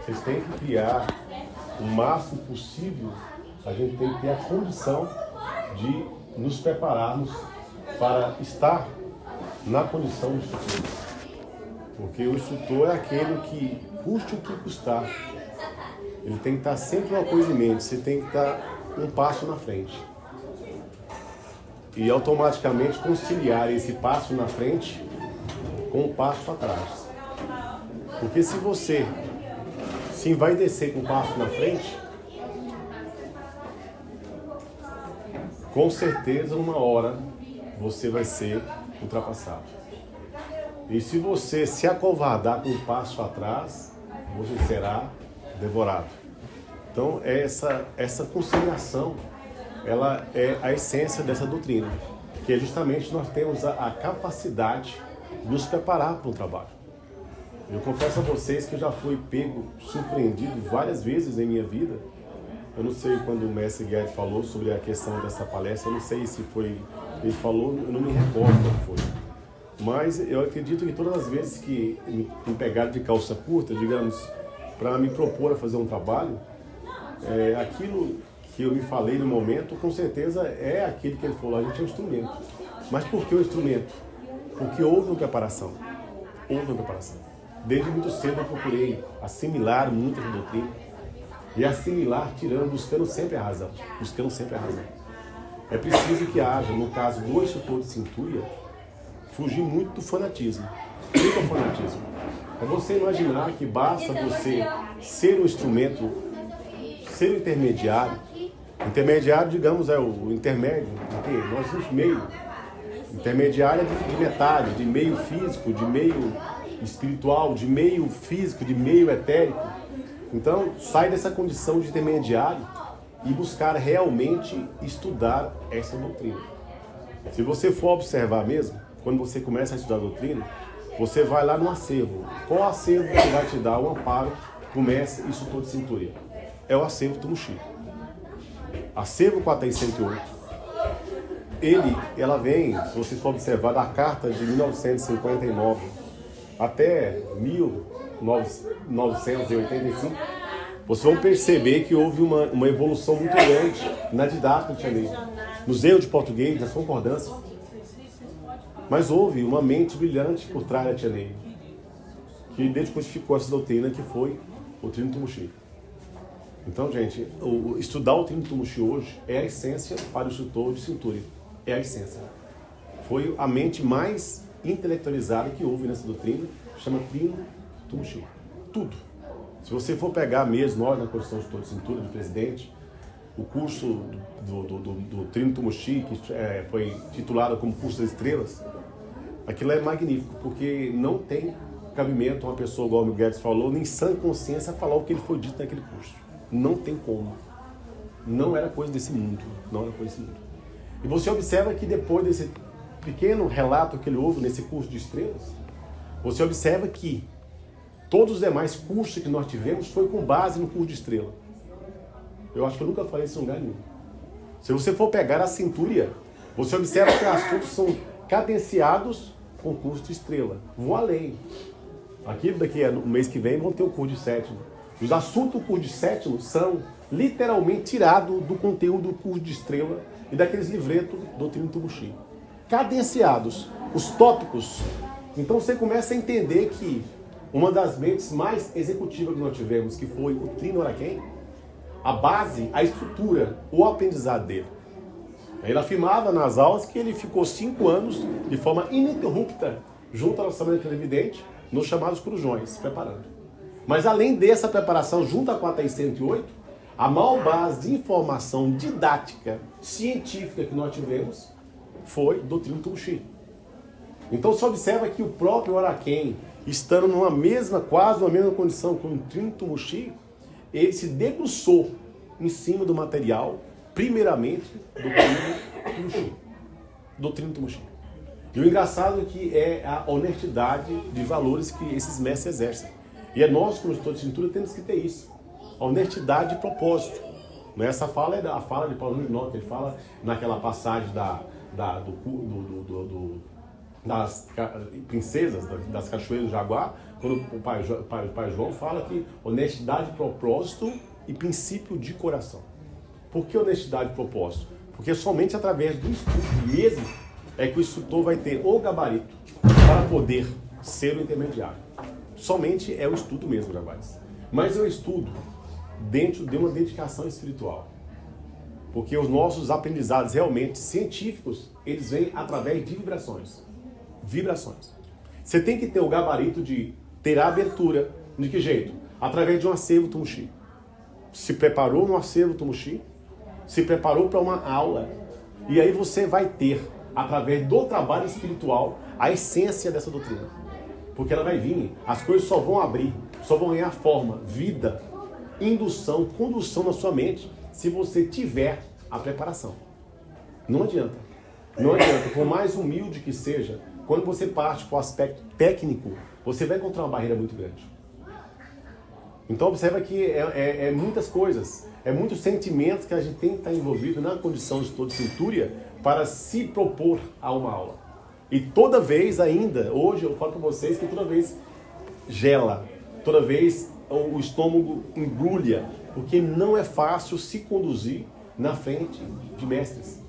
Vocês têm que criar o máximo possível, a gente tem que ter a condição de nos prepararmos para estar na condição de instrutor. Porque o instrutor é aquele que, custe o que custar, ele tem que estar sempre uma coisa em mente, você tem que estar um passo na frente. E automaticamente conciliar esse passo na frente com o passo atrás. Porque se você se envaidecer com o passo na frente, com certeza uma hora você vai ser ultrapassado. E se você se acovardar com o passo atrás, você será devorado. Então essa conciliação, ela é a essência dessa doutrina, que é justamente nós temos a capacidade de nos preparar para um trabalho. Eu confesso a vocês que eu já fui pego, surpreendido várias vezes em minha vida. Eu não sei quando o mestre Guedes falou sobre a questão dessa palestra, eu não sei se foi, ele falou, eu não me recordo qual foi. Mas eu acredito que todas as vezes que me pegaram de calça curta, digamos, para me propor a fazer um trabalho, aquilo que eu me falei no momento, com certeza é aquilo que ele falou, a gente é um instrumento. Mas por que o instrumento? Porque houve uma preparação. Houve uma preparação. Desde muito cedo eu procurei assimilar muitas doutrinas e assimilar buscando sempre a razão. Buscando sempre a razão. É preciso que haja, no caso do instrutor de cintura, fugir muito do fanatismo. O que é o fanatismo? É você imaginar que basta você ser um instrumento, ser um intermediário. Intermediário, digamos, é o intermédio. Porque nós somos meio. Intermediário é de metade, de meio físico, de meio espiritual, de meio físico, de meio etérico. Então, sai dessa condição de intermediário e buscar realmente estudar essa doutrina. Se você for observar mesmo, quando você começa a estudar a doutrina, você vai lá no acervo. Qual acervo que vai te dar o amparo para o mestre instrutor de cintura? É o acervo Tumushi. Acervo 4108. Ela vem, se vocês for observar, da carta de 1959 até 1985, vocês vão perceber que houve uma evolução muito grande na didática de Tianei, nos erros de português, nas concordâncias. Mas houve uma mente brilhante por trás da Tianei, que decodificou essa doutrina, que foi o Trino Tumushi. Então, gente, estudar o Trino Tumushi hoje é a essência para o instrutor de cintura. É a essência. Foi a mente mais intelectualizada que houve nessa doutrina, chama Trino Tumushi. Tudo. Se você for pegar mesmo, nós na Constituição de Instrutor de Cintura, de presidente, o curso do Trino Tumushi, que foi titulado como Curso das Estrelas, aquilo é magnífico, porque não tem cabimento uma pessoa, igual o Miguel Guedes falou, nem sã consciência falar o que ele foi dito naquele curso. Não tem como. Não era coisa desse mundo. Não era coisa desse mundo. E você observa que depois desse pequeno relato que ele houve nesse curso de estrelas, você observa que todos os demais cursos que nós tivemos foi com base no curso de estrela. Eu acho que eu nunca falei isso em lugar nenhum. Se você for pegar a cintura, você observa que os assuntos são cadenciados com o curso de estrela. Vou além. Daqui no mês que vem vão ter o curso de sétimo. Os assuntos do curso de sétimo são literalmente tirados do conteúdo do curso de estrela e daqueles livretos do Trino Tumushi. Cadenciados, os tópicos. Então você começa a entender que uma das mentes mais executivas que nós tivemos, que foi o Trino Araquém, a base, a estrutura, o aprendizado dele. Ele afirmava nas aulas que ele ficou 5 anos de forma ininterrupta junto à nossa mãe televidente, nos chamados corujões, se preparando. Mas além dessa preparação junto à 4108, a maior base de informação didática, científica que nós tivemos foi do Trino Tumushi. Então se observa que o próprio Araquém, estando quase numa mesma condição com o Trino Tumushi, ele se debruçou em cima do material, primeiramente, do Trino Tumushi. E o engraçado é que é a honestidade de valores que esses mestres exercem. E nós, como instrutor de cintura, temos que ter isso. A honestidade de propósito. Essa fala é a fala de Paulo Junot, que ele fala naquela passagem das princesas, das cachoeiras do Jaguar, quando o pai João fala que honestidade, propósito e princípio de coração. Por que honestidade e propósito? Porque somente através do estudo mesmo é que o instrutor vai ter o gabarito para poder ser o intermediário. Somente é o estudo mesmo, Jaguares. Mas é o estudo dentro de uma dedicação espiritual. Porque os nossos aprendizados realmente científicos, eles vêm através de vibrações. Vibrações. Você tem que ter o gabarito de ter a abertura. De que jeito? Através de um acervo Tumuxi. Se preparou no acervo Tumuxi, se preparou para uma aula, e aí você vai ter, através do trabalho espiritual, a essência dessa doutrina. Porque ela vai vir, as coisas só vão abrir, só vão ganhar forma, vida, indução, condução na sua mente, se você tiver a preparação. Não adianta. Não adianta, por mais humilde que seja, quando você parte para o aspecto técnico, você vai encontrar uma barreira muito grande. Então observa que é muitas coisas, é muitos sentimentos que a gente tem que estar envolvido na condição de estudo de cintura para se propor a uma aula. E toda vez ainda, hoje eu falo para vocês que toda vez gela, toda vez o estômago embrulha, porque não é fácil se conduzir na frente de mestres.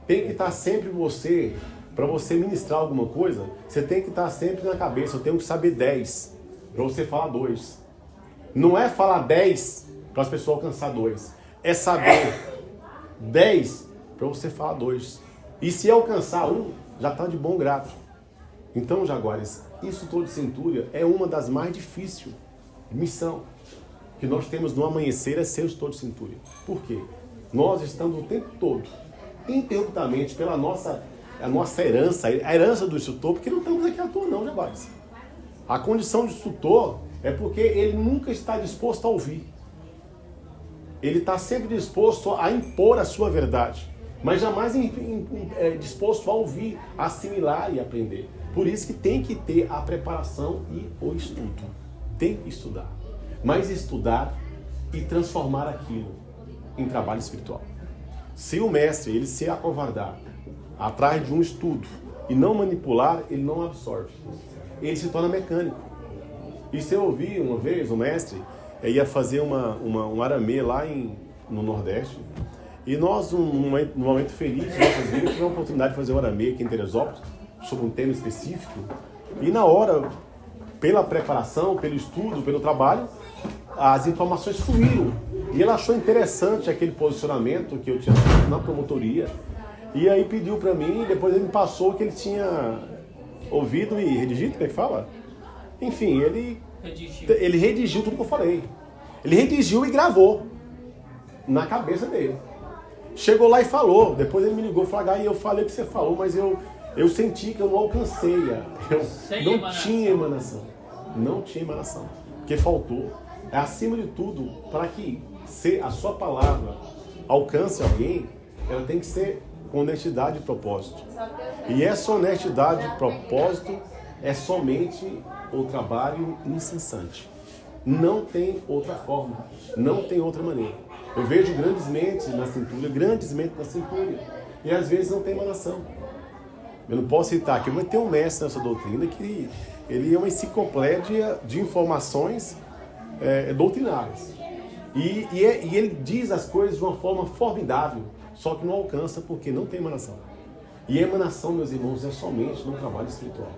Tem que estar sempre você, para você ministrar alguma coisa, você tem que estar sempre na cabeça, eu tenho que saber 10, para você falar 2. Não é falar 10 para as pessoas alcançar 2. É saber 10 para você falar 2. E se alcançar 1, já está de bom grado. Então, Jaguares, isso todo de Centúria é uma das mais difíceis missão que nós temos no amanhecer, é ser o todo de Centúria. Por quê? Nós estamos o tempo todo, interruptamente, pela nossa herança, a herança do instrutor, porque não estamos aqui à toa não, Jaguares. A condição de instrutor é porque ele nunca está disposto a ouvir. Ele está sempre disposto a impor a sua verdade, mas jamais disposto a ouvir, assimilar e aprender. Por isso que tem que ter a preparação e o estudo. Tem que estudar. Mas estudar e transformar aquilo em trabalho espiritual. Se o mestre ele se acovardar atrás de um estudo e não manipular, ele não absorve. Ele se torna mecânico. E se eu ouvi uma vez o mestre ia fazer um aramê lá no Nordeste, e nós, num momento feliz de nossas vidas, tivemos a oportunidade de fazer um aramê aqui em Teresópolis, sobre um tema específico, e na hora, pela preparação, pelo estudo, pelo trabalho, as informações fluíram. E ele achou interessante aquele posicionamento que eu tinha feito na promotoria, e aí pediu para mim, depois ele me passou que ele tinha ouvido e redigido, como é que fala? Enfim, ele redigiu tudo que eu falei. Ele redigiu e gravou na cabeça dele. Chegou lá e falou. Depois ele me ligou e falou: Gai, eu falei o que você falou, mas eu senti que eu não alcancei. Eu não tinha emanação. Não tinha emanação. Porque faltou. É acima de tudo, para que a sua palavra alcance alguém, ela tem que ser com honestidade e propósito. E essa honestidade e propósito é somente o trabalho incessante. Não tem outra forma, não tem outra maneira. Eu vejo grandes mentes na cintura, e às vezes não tem emanação. Eu não posso citar aqui, mas tem um mestre nessa doutrina que ele é uma enciclopédia de informações doutrinárias. E ele diz as coisas de uma forma formidável, só que não alcança porque não tem emanação. E a emanação, meus irmãos, é somente no trabalho espiritual.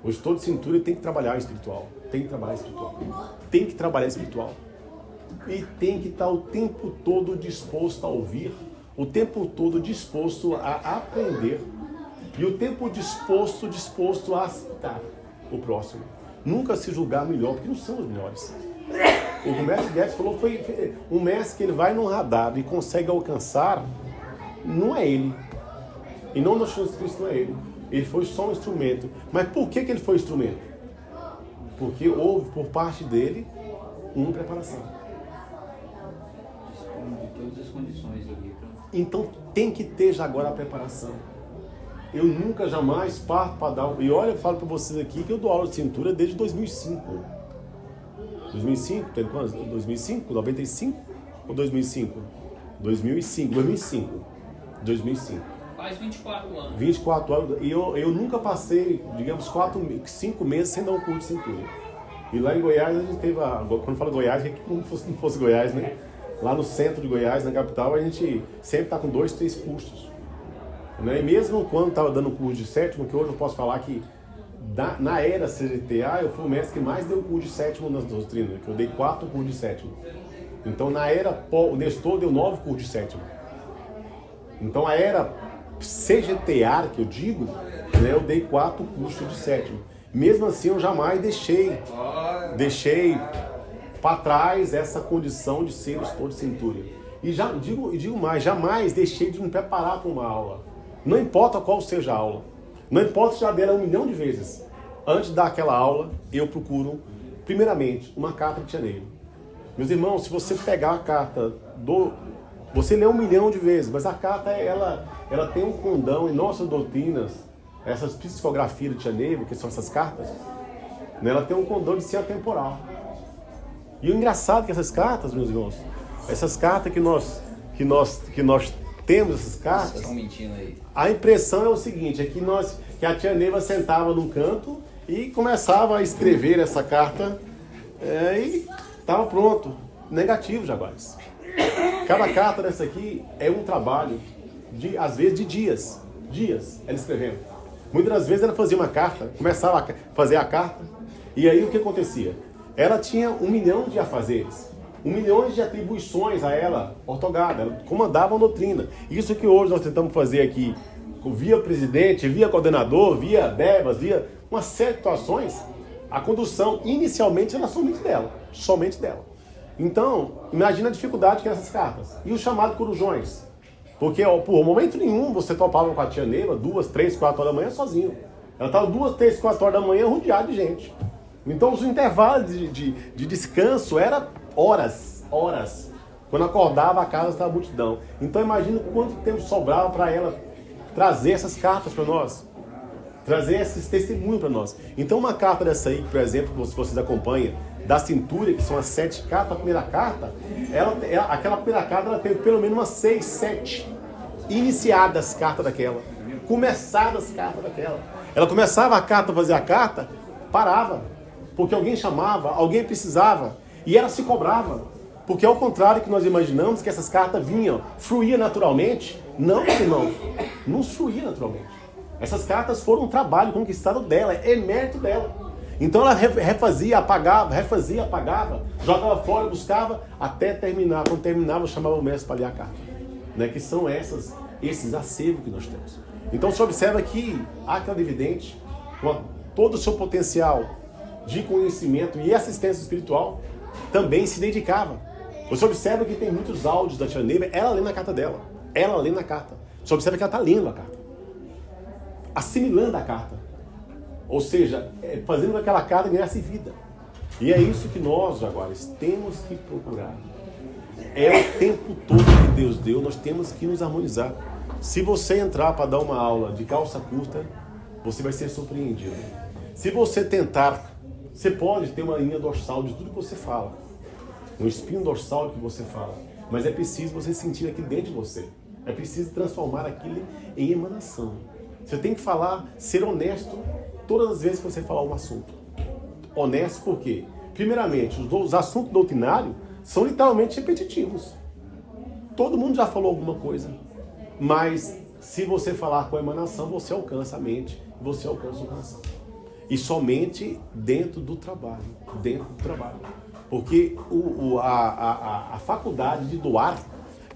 Hoje todo cintura tem que trabalhar espiritual. Tem que trabalhar espiritual. Tem que trabalhar espiritual. E tem que estar o tempo todo disposto a ouvir, o tempo todo disposto a aprender, e o tempo disposto a aceitar o próximo. Nunca se julgar melhor, porque não são os melhores. O que o mestre Guedes falou foi um mestre que ele vai no radar e consegue alcançar, não é ele. E não nós Jesus Cristo não é ele. Ele foi só um instrumento. Mas por que ele foi instrumento? Porque houve por parte dele uma preparação. De todas as condições ali. Então tem que ter já agora a preparação. Eu nunca, jamais parto para dar... E olha, eu falo para vocês aqui que eu dou aula de cintura desde 2005. 2005? Tem quantos? 2005? 95? Ou 2005? 2005. 2005. Faz 24 anos. 24 anos. E eu nunca passei, digamos, 5 meses sem dar um curso de cintura. E lá em Goiás a gente teve, quando fala Goiás, é como se não fosse Goiás, né? Lá no centro de Goiás, na capital, a gente sempre está com 2, 3 cursos. Né? E mesmo quando estava dando curso de sétimo, que hoje eu posso falar que na era CGTA, eu fui o mestre que mais deu curso de sétimo nas doutrinas, que eu dei 4 cursos de sétimo. Então na era, o Nestor deu 9 cursos de sétimo. Então a era CGTA, que eu digo, né, eu dei 4 cursos de sétimo. Mesmo assim, eu jamais deixei para trás essa condição de ser o instrutor de cintura. E digo mais, jamais deixei de me preparar para uma aula. Não importa qual seja a aula. Não importa se já deram 1 milhão de vezes. Antes daquela aula, eu procuro, primeiramente, uma carta de janeiro. Meus irmãos, se você pegar a carta você lê 1 milhão de vezes, mas a carta, ela tem um condão em nossas doutrinas, essas psicografias de janeiro, que são essas cartas, né, ela tem um condão de ser atemporal. E o engraçado é que essas cartas, meus irmãos, essas cartas que nós temos, essas cartas, vocês estão mentindo aí. A impressão é o seguinte, é que a tia Neiva sentava num canto e começava a escrever essa carta e estava pronto. Negativo, Jaguares. Cada carta dessa aqui é um trabalho, às vezes, de dias ela escrevendo. Muitas das vezes ela fazia uma carta, começava a fazer a carta, e aí o que acontecia? Ela tinha 1 milhão de afazeres, 1 milhão de atribuições a ela, ortogada, ela comandava a doutrina. Isso que hoje nós tentamos fazer aqui, via presidente, via coordenador, via devas, via uma série de situações, a condução inicialmente era somente dela. Então, imagina a dificuldade que é essas cartas. E o chamado corujões. Porque, por momento nenhum, você topava com a tia Neiva 2, 3, 4 horas da manhã sozinho. Ela estava 2, 3, 4 horas da manhã rodeada de gente. Então, os intervalos de descanso eram horas. Quando acordava, a casa estava multidão. Então, imagina quanto tempo sobrava para ela trazer essas cartas para nós. Trazer esses testemunhos para nós. Então, uma carta dessa aí, por exemplo, se vocês acompanham, da cintura, que são as 7 cartas, a primeira carta, aquela primeira carta, ela teve pelo menos umas 6, 7 iniciadas cartas daquela, começadas cartas daquela. Ela começava a carta, fazia a carta, parava, porque alguém chamava, alguém precisava, e ela se cobrava, porque ao contrário que nós imaginamos que essas cartas vinham, fluía naturalmente, não, irmão, não fluía naturalmente. Essas cartas foram um trabalho conquistado dela, é mérito dela. Então ela refazia, apagava, jogava fora, buscava, até terminar. Quando terminava, eu chamava o mestre para ler a carta. Né? Que são esses acervos que nós temos. Então você observa que aquela evidente, com todo o seu potencial de conhecimento e assistência espiritual, também se dedicava. Você observa que tem muitos áudios da tia Neiva, ela lê na carta dela. Ela lê na carta. Você observa que ela está lendo a carta. Assimilando a carta. Ou seja, fazendo aquela carta ganhar-se vida. E é isso que nós, Jaguares, temos que procurar. É o tempo todo que Deus deu, nós temos que nos harmonizar. Se você entrar para dar uma aula de calça curta, você vai ser surpreendido. Se você tentar, você pode ter uma linha dorsal de tudo que você fala. Um espinho dorsal do que você fala. Mas é preciso você sentir aqui dentro de você. É preciso transformar aquilo em emanação. Você tem que falar, ser honesto todas as vezes que você falar um assunto. Honesto por quê? Primeiramente, os assuntos doutrinários são literalmente repetitivos. Todo mundo já falou alguma coisa. Mas se você falar com a emanação, você alcança a mente, você alcança o coração. E somente dentro do trabalho. Porque a faculdade de doar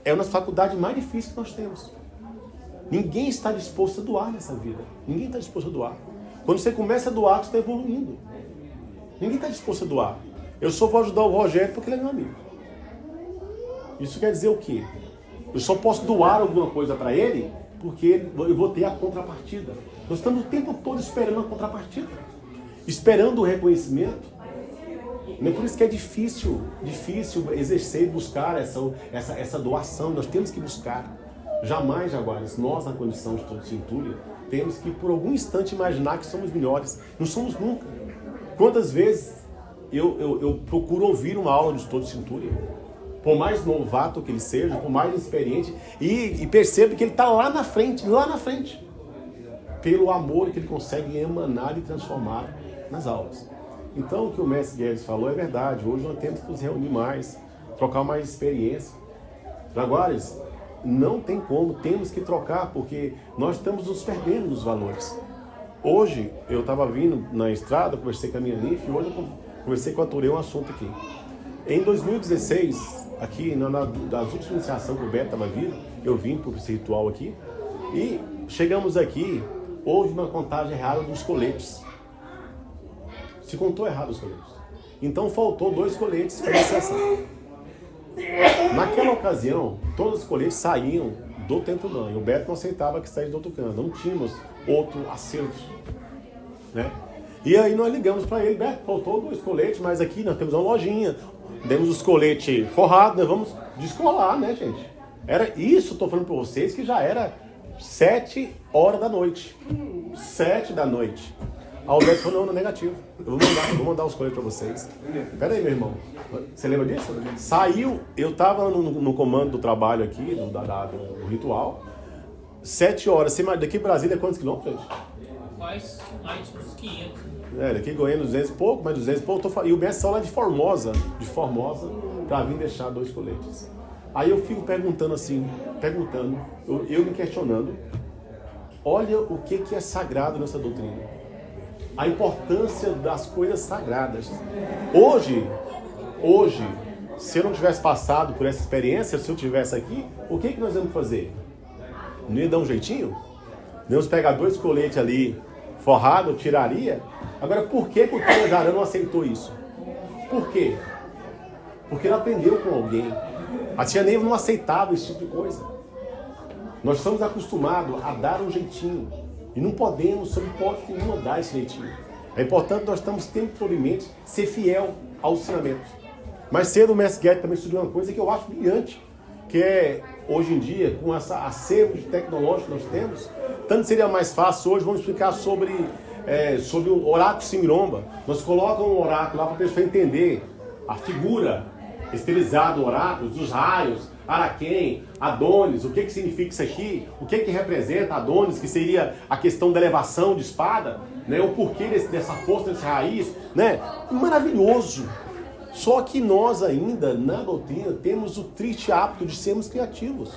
é uma das faculdades mais difíceis que nós temos. Ninguém está disposto a doar nessa vida. Ninguém está disposto a doar. Quando você começa a doar, você está evoluindo. Ninguém está disposto a doar. Eu só vou ajudar o Rogério porque ele é meu amigo. Isso quer dizer o quê? Eu só posso doar alguma coisa para ele porque eu vou ter a contrapartida. Nós estamos o tempo todo esperando a contrapartida. Esperando o reconhecimento. É por isso que é difícil exercer e buscar essa doação. Nós temos que buscar. Jamais, Jaguares, nós na condição de todo centúria, temos que por algum instante imaginar que somos melhores. Não somos nunca. Quantas vezes eu procuro ouvir uma aula de todo centúria por mais novato que ele seja, por mais experiente, e percebe que ele está lá na frente, pelo amor que ele consegue emanar e transformar nas aulas. Então, o que o mestre Guedes falou é verdade. Hoje nós temos que nos reunir mais, trocar mais experiência. Agora, não tem como, temos que trocar, porque nós estamos nos perdendo nos valores. Hoje, eu estava vindo na estrada, conversei com a minha NIF, e hoje eu conversei com a Turei um assunto aqui. Em 2016, aqui, das últimas iniciações que o Beto estava vindo, eu vim para esse ritual aqui, e chegamos aqui, houve uma contagem errada dos coletes. Se contou errado os coletes. Então faltou 2 coletes para a iniciação. Naquela ocasião, todos os coletes saíam do Templo Mãe. O Beto não aceitava que saísse do outro canto. Não tínhamos outro acervo, né? E aí nós ligamos para ele, Beto, faltou 2 coletes, mas aqui nós temos uma lojinha. Demos os coletes forrados, nós vamos descolar, né, gente? Era isso, estou falando para vocês, que já era 7 horas da noite. 7 da noite. A Alberto falou, não, negativo. Eu vou mandar os coletes para vocês. Pera aí, meu irmão. Você lembra disso? Saiu, eu estava no comando do trabalho aqui, do ritual. 7 horas. Daqui Brasília, quantos quilômetros, gente? Faz mais uns 500. Daqui Goiânia, 200 e pouco, mais 200 e pouco. E o mestre saiu lá de Formosa, para vir deixar 2 coletes. Aí eu fico perguntando, eu me questionando. Olha o que é sagrado nessa doutrina. A importância das coisas sagradas. Hoje, se eu não tivesse passado por essa experiência, se eu tivesse aqui, o que nós íamos fazer? Não ia dar um jeitinho? Não íamos pegar 2 coletes ali, forrado, tiraria? Agora, por que o Tânia Jarã não aceitou isso? Por quê? Porque ela aprendeu com alguém. A tia Neiva não aceitava esse tipo de coisa. Nós estamos acostumados a dar um jeitinho. E não podemos, sob hipótese nenhuma, dar esse jeitinho. É importante nós estamos temporariamente ser fiel ao ensinamento. Mais cedo o mestre Guedes também estudou uma coisa que eu acho brilhante, que é, hoje em dia, com essa acervo de tecnológico que nós temos, tanto seria mais fácil hoje, vamos explicar sobre o oráculo Simiromba. Nós colocamos um oráculo lá para a pessoa entender a figura estilizada do oráculo, dos raios, Araquém, Adonis, o que significa isso aqui, o que representa Adonis, que seria a questão da elevação de espada, né? O porquê dessa força, dessa raiz, né? Maravilhoso. Só que nós ainda, na doutrina, temos o triste hábito de sermos criativos.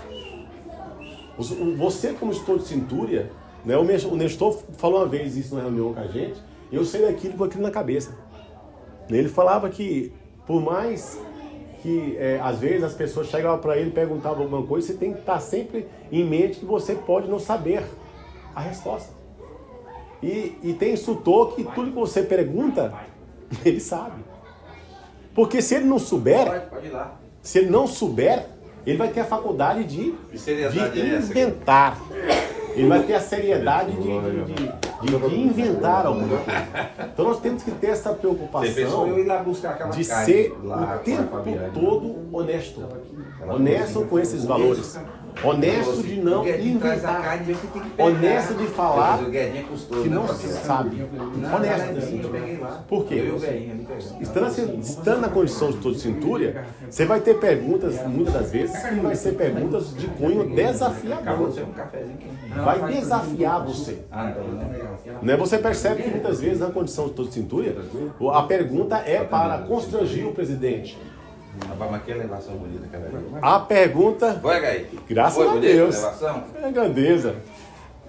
Você, como estudo de cintura, né? O Nestor falou uma vez isso na reunião com a gente, eu sei daquilo com aquilo na cabeça. Ele falava que, por mais que às vezes as pessoas chegavam para ele e perguntavam alguma coisa, você tem que estar sempre em mente que você pode não saber a resposta. E tem instrutor que tudo que você pergunta, ele sabe. Porque se ele não souber, ele vai ter a faculdade de inventar. Ele vai ter a seriedade de inventar alguma coisa. Então nós temos que ter essa preocupação de ser o tempo todo honesto. Honesto com esses valores. Honesto de não inventar. Honesto de falar que não se sabe. Honesto assim. Por quê? Estando na condição de todo cintura, você vai ter perguntas, muitas das vezes, que vai ser perguntas de cunho desafiador. Vai desafiar você. Né? Você percebe que muitas vezes na condição de todo cintura, a pergunta é para constranger o presidente. A pergunta, graças a Deus, é grandeza.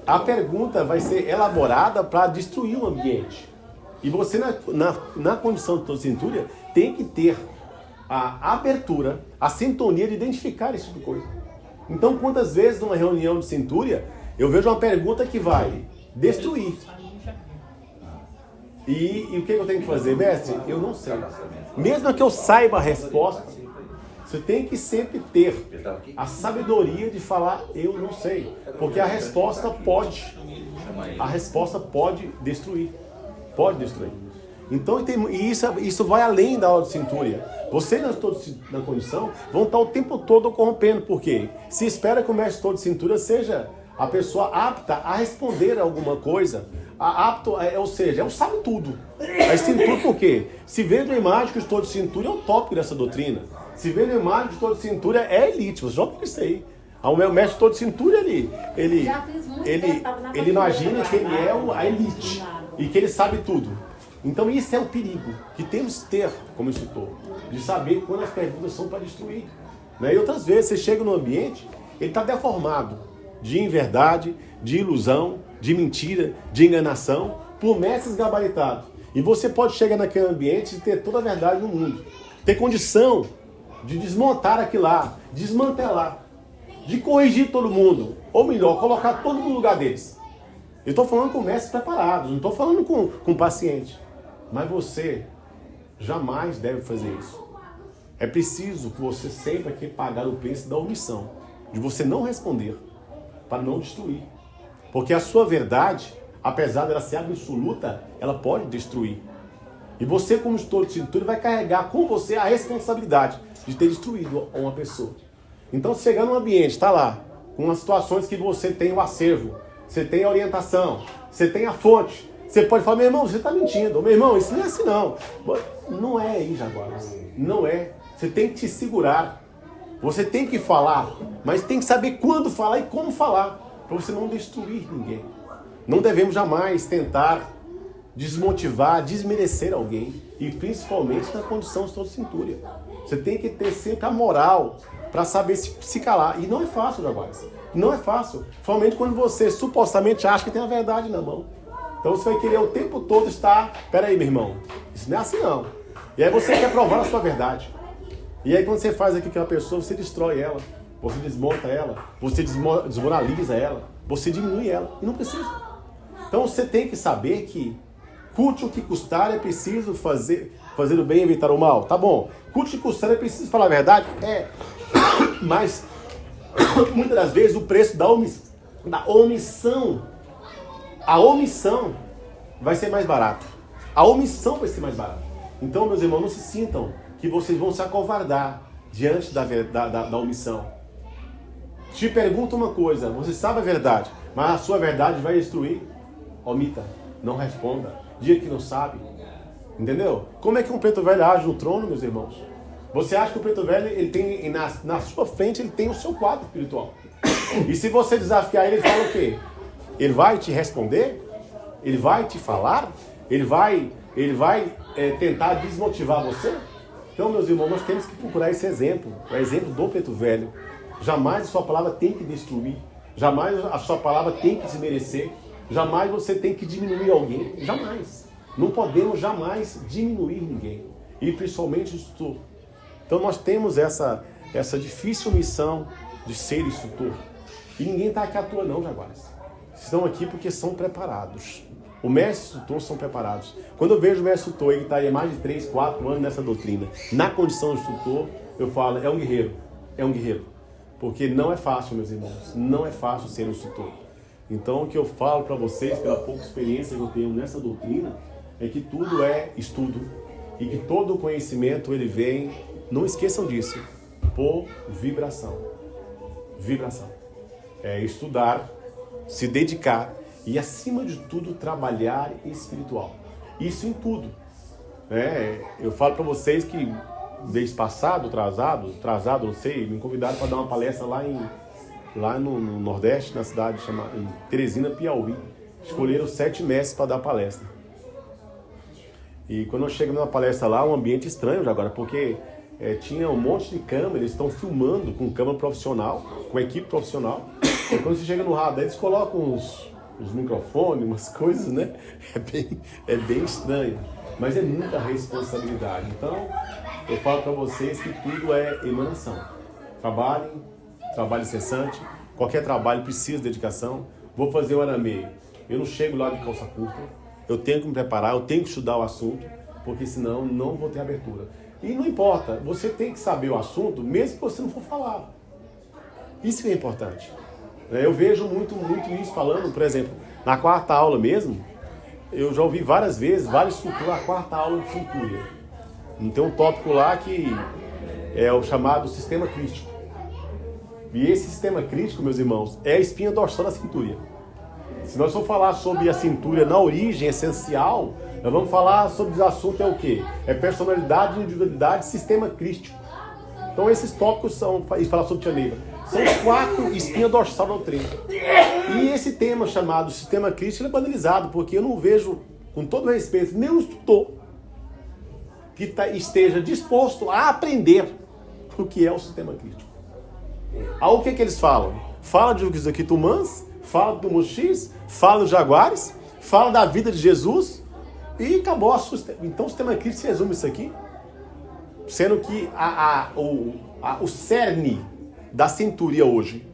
A pergunta vai ser elaborada para destruir o ambiente. E você, na condição de todo cintura, tem que ter a abertura, a sintonia de identificar esse tipo de coisa. Então, quantas vezes numa reunião de cintura, eu vejo uma pergunta que vai destruir. E o que eu tenho que fazer? Mestre, eu não sei. Mesmo que eu saiba a resposta, você tem que sempre ter a sabedoria de falar, eu não sei. Porque a resposta pode destruir. Pode destruir. Então, isso vai além da aula de cintura. Vocês, todos na condição, vão estar o tempo todo corrompendo. Por quê? Se espera que o mestre todo de cintura seja a pessoa apta a responder a alguma coisa, Ou seja, é o sabe tudo. A cintura por quê? Se vende uma imagem que o estudo de cintura é o tópico dessa doutrina. Se vende uma imagem que o estudo de cintura é elite. Você já ouviu isso aí? O meu mestre todo de cintura, ele imagina que ele é a elite e que ele sabe tudo. Então isso é o perigo que temos que ter como instrutor, de saber quando as perguntas são para destruir. Né? E outras vezes você chega no ambiente, ele está deformado de inverdade, de ilusão, de mentira, de enganação, por mestres gabaritados. E você pode chegar naquele ambiente e ter toda a verdade no mundo. Ter condição de desmontar aquilo lá, desmantelar, de corrigir todo mundo. Ou melhor, colocar todo mundo no lugar deles. Eu estou falando com mestres preparados, não estou falando com paciente. Mas você jamais deve fazer isso. É preciso que você sempre aqui pagar o preço da omissão, de você não responder, para não destruir. Porque a sua verdade, apesar dela ser absoluta, ela pode destruir. E você, como instrutor de cintura, vai carregar com você a responsabilidade de ter destruído uma pessoa. Então, se chegar num ambiente, está lá, com as situações que você tem o acervo, você tem a orientação, você tem a fonte, você pode falar, meu irmão, você está mentindo. Meu irmão, isso não é assim não. Não é aí, Jaguaras. Não é. Você tem que te segurar. Você tem que falar, mas tem que saber quando falar e como falar, para você não destruir ninguém. Não devemos jamais tentar desmotivar, desmerecer alguém, e principalmente na condição de toda cintura. Você tem que ter sempre a moral para saber se calar. E não é fácil, Jaguaras. Não é fácil. Principalmente quando você supostamente acha que tem a verdade na mão. Então você vai querer o tempo todo estar... Peraí, meu irmão, isso não é assim não. E aí você quer provar a sua verdade. E aí quando você faz aqui com a pessoa, você destrói ela, você desmonta ela, você desmoraliza ela, você diminui ela. E não precisa. Então você tem que saber que custe o que custar, é preciso fazer o bem e evitar o mal. Tá bom. Custe o que custar, é preciso falar a verdade? É. Mas muitas das vezes o preço da omissão, a omissão vai ser mais barato. A omissão vai ser mais barata. Então, meus irmãos, não se sintam que vocês vão se acovardar diante da omissão. Te pergunto uma coisa, você sabe a verdade, mas a sua verdade vai destruir? Omita, não responda, diga que não sabe. Entendeu? Como é que um preto velho age no trono, meus irmãos? Você acha que o preto velho, ele tem na sua frente, ele tem o seu quadro espiritual. E se você desafiar ele, ele fala o quê? Ele vai te responder? Ele vai te falar? Ele vai tentar desmotivar você? Então, meus irmãos, nós temos que procurar esse exemplo, o exemplo do preto velho. Jamais a sua palavra tem que destruir, jamais a sua palavra tem que desmerecer, jamais você tem que diminuir alguém, jamais. Não podemos jamais diminuir ninguém, e principalmente o instrutor. Então nós temos essa difícil missão de ser instrutor. E ninguém está aqui à toa não, Jaguaras. Estão aqui porque são preparados. O mestre instrutor são preparados. Quando eu vejo o mestre instrutor, ele está aí há mais de 3, 4 anos nessa doutrina, na condição de instrutor, eu falo, é um guerreiro. É um guerreiro. Porque não é fácil, meus irmãos. Não é fácil ser um instrutor. Então o que eu falo para vocês, pela pouca experiência que eu tenho nessa doutrina, é que tudo é estudo. E que todo o conhecimento ele vem, não esqueçam disso, por vibração. Vibração. É estudar, se dedicar e, acima de tudo, trabalhar espiritual. Isso em tudo. Eu falo para vocês que, mês passado, atrasado, não sei, me convidaram para dar uma palestra lá no Nordeste, na cidade chamada Teresina, Piauí. Escolheram 7 mestres para dar palestra. E quando eu chego numa palestra lá, um ambiente estranho já agora, porque tinha um monte de câmera, eles estão filmando com câmera profissional, com equipe profissional. E quando você chega no radar, eles colocam uns microfones, umas coisas, né? É bem estranho, mas é muita responsabilidade. Então, eu falo para vocês que tudo é emanação. Trabalho incessante, qualquer trabalho precisa de dedicação. Vou fazer o arameio. Eu não chego lá de calça curta, eu tenho que me preparar, eu tenho que estudar o assunto, porque senão não vou ter abertura. E não importa, você tem que saber o assunto, mesmo que você não for falar. Isso é importante. Eu vejo muito isso falando, por exemplo, na 4ª aula mesmo, eu já ouvi várias vezes, vários instrutores na 4ª aula de cintura. Tem um tópico lá que é o chamado sistema crístico. E esse sistema crítico, meus irmãos, é a espinha dorsal da cintura. Se nós for falar sobre a cintura na origem essencial, nós vamos falar sobre o assunto é o quê? É personalidade, individualidade, sistema crístico. Então esses tópicos são, e falar sobre Tia Neiva, são os 4 espinhas dorsal da doutrina. E esse tema chamado sistema crístico é banalizado, porque eu não vejo, com todo respeito, nenhum instrutor que esteja disposto a aprender o que é o sistema crítico. Aí o que eles falam? Fala de Quitumãs, fala do Muxis, fala dos Jaguares, fala da vida de Jesus e acabou. Então o sistema crítico se resume isso aqui, sendo que o cerne da cinturia hoje,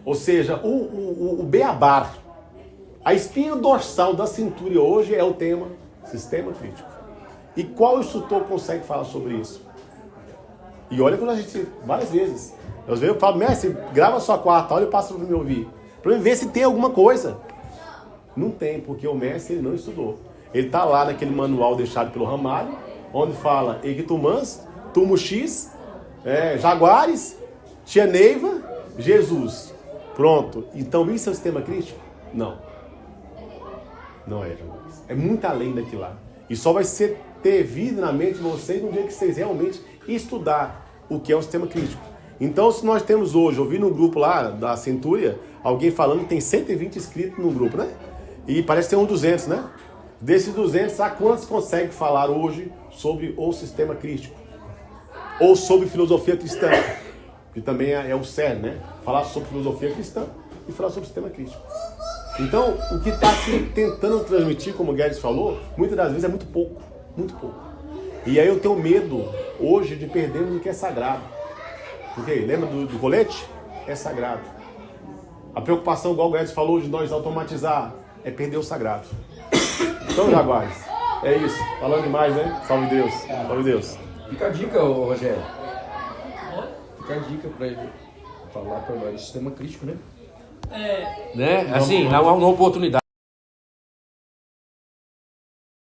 ou seja, o beabá, a espinha dorsal da cinturia hoje é o tema sistema crítico. E qual instrutor consegue falar sobre isso? E olha quando a gente, várias vezes, eu falo, mestre, grava a sua quarta aula e passa para me ouvir, para eu ver se tem alguma coisa. Não tem, porque o mestre ele não estudou. Ele está lá naquele manual deixado pelo Ramalho, onde fala Equitumãs, Tumuxis, Jaguares, Tia Neiva, Jesus. Pronto. Então isso é o sistema crítico? Não. Não é, Jaguares. É muito além daquilo lá. E só vai ter vida na mente de vocês no dia que vocês realmente estudar o que é o sistema crítico. Então, se nós temos hoje, eu vi no grupo lá da Centúria, alguém falando que tem 120 inscritos no grupo, né? E parece ter uns 200, né? Desses 200, há quantos conseguem falar hoje sobre o sistema crítico? Ou sobre filosofia cristã? Que também é o cerne, né? Falar sobre filosofia cristã e falar sobre sistema crítico. Então, o que está se tentando transmitir, como o Guedes falou, muitas das vezes é muito pouco. Muito pouco. E aí eu tenho medo, hoje, de perdermos o que é sagrado. Porque, lembra do colete? É sagrado. A preocupação, igual o Guedes falou, de nós automatizar, é perder o sagrado. Então, Jaguares, é isso. Falando demais, né? Salve Deus. Salve Deus. Fica a dica, Rogério. Fica a dica para ele falar para nós do sistema crítico, né? É. Né? Assim, na oportunidade.